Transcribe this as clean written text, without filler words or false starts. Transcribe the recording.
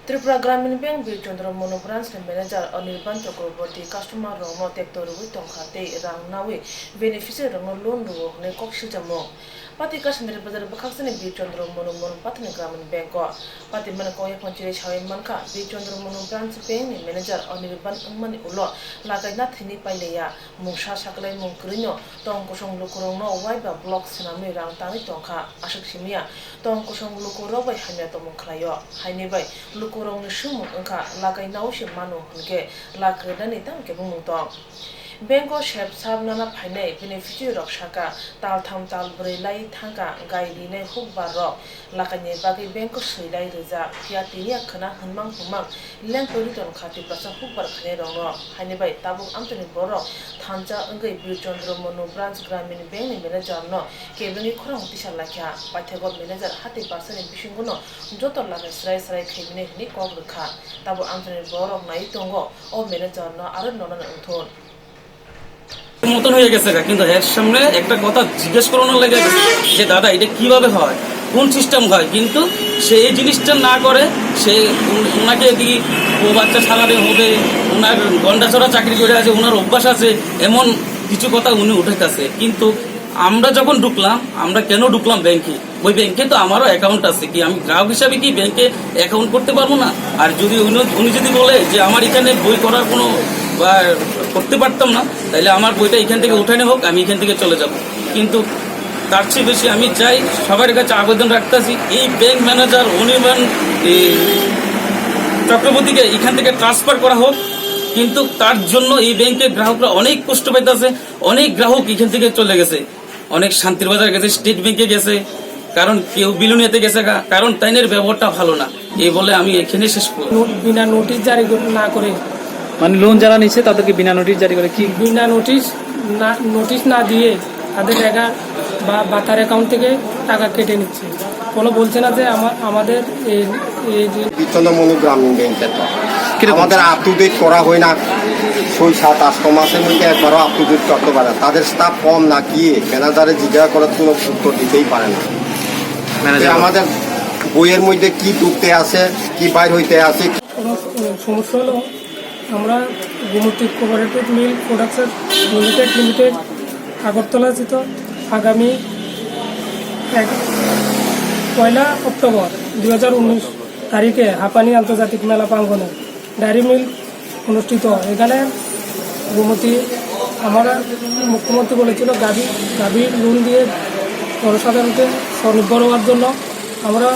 Tripura Gramin Bank Birchandra Mono Branch Manager Anirban Chakraborty Customer Rono Tector Tongkate Rang Nawi Beneficiary Rono Loan Ru Ne Kokshijamo Pati Kashandra Bazar Bakasani Birchandra Mono Patni Gramin Bank Pati Manakoya Ponchiri Shawi Manka Birchandra Mono Branch Bank Manager Anirban Mani Ulo Lagai Nathini Paileya Musha Shaklai Munkrino Tongkosong Lukurono Waiba Blocks Sinami Rang Tani Tonka Ashakshimia Tongkosong Lukuro by Hanato Munklayo Hainebai Lukurong Shumu Unka Lagai Naushi Manu Hunke Lakredani Tanke Bumuto Bengo Shep Sabnana Pine Beneficiary of Shaka Tal Tam Tal Brelai Tanka Gaidine Hubaro Lakane Bagi Benko Srilai Reza Piatinia Kana Hunmang Humang Lampuriton Kati Plasa Hubar Kanerongo Hanibai Tabu Anthony Boro Tanja Ungai Birchandra Mono Branch Gramin Bank Manager no Kevin Kurang Tishalaka Patego Manager Hati Person in Bishinguno Joto Laka Srai Srai Kevin Nikogluka Tabu Anthony Boro Naitongo or Manager no Aranona Unton মতন হয়ে গেছে কিন্তু এর সামনে একটা কথা জিজ্ঞেস করানোর লাগে যে দাদা এটা কিভাবে হয় কোন সিস্টেম হয় কিন্তু সে এই জিনিসটা না করে সে ওনাকে দি ও বাচ্চা সালারে হবে ওনার গন্ডাছড়া চাকরি করে আছে ওনার অভ্যাস আছে এমন কিছু কথা উনি উঠাইতেছে কিন্তু আমরা যখন ঢুকলাম আমরা কেন ঢুকলাম ব্যাংকে ওই ব্যাংকে তো আমারও অ্যাকাউন্ট আছে কি আমি গ্রাহক হিসাবে কি ব্যাংকে অ্যাকাউন্ট করতে পারবো না আর যদি উনি যদি বলে যে আমার এখানে বই করার কোনো করতে পারতাম না তাহলে আমার বইটা এখান থেকে উঠানো হোক আমি এখান থেকে চলে যাব কিন্তু তার চেয়ে বেশি আমি চাই সবার কাছে আবেদন রাখতেছি এই ব্যাংক ম্যানেজার অনির্বাণ চক্রবর্তীকে এখান থেকে ট্রান্সফার করা হোক কিন্তু তার জন্য এই ব্যাংকের গ্রাহকরা অনেক কষ্ট পাইতেছে অনেক গ্রাহক এখান থেকে চলে গেছে অনেক শান্তির বাজার গেছে স্টেট ব্যাংকে গেছে কারণ কেউ বিলুনিয়াতে গেছে কারণ তাইনের ব্যবহারটা ভালো না এই বলে আমি এখানে শেষ করব বিনা নোটিশ জারি না করে মানে লোন যারা নিচ্ছে তাদেরকে বিনা নোটিশ জারি করে কি বিনা নোটিশ না দিয়ে তাদের টাকা বা তার অ্যাকাউন্ট থেকে টাকা কেটে নিচ্ছে কোনো বলছে না যে আমাদের এই যে বিচ্ছন্ন মনু গ্রামীণ ব্যাংকের আমাদের আপ টু ডেট করা হয় না 6-7-8 মাসের মধ্যে একবারও আপ টু ডেট করতে পারে তাদের স্টাফ কম না কি ম্যানেজারে জিজ্ঞাসা করার কোনো উত্তর দিতেই পারে না আমাদের বইয়ের মধ্যে কি ঢুকতে আছে কি বাইর হইতে আছে সমস্যা হলো আমরা গুমতি কোঅপারেটিভ মিল প্রোডাকশন লিমিটেড আগরতলা স্থিত আগামী 1 অক্টোবর 2019 তারিখে হাঁপানি আন্তর্জাতিক মেলা প্রাঙ্গণে ডায়েরি মিল অনুষ্ঠিত এখানে গুমতি আমরা মুখ্যমন্ত্রী বলেছিল গাভী লোন দিয়ে জনসাধারণকে স্বনির্ভর হওয়ার জন্য আমরা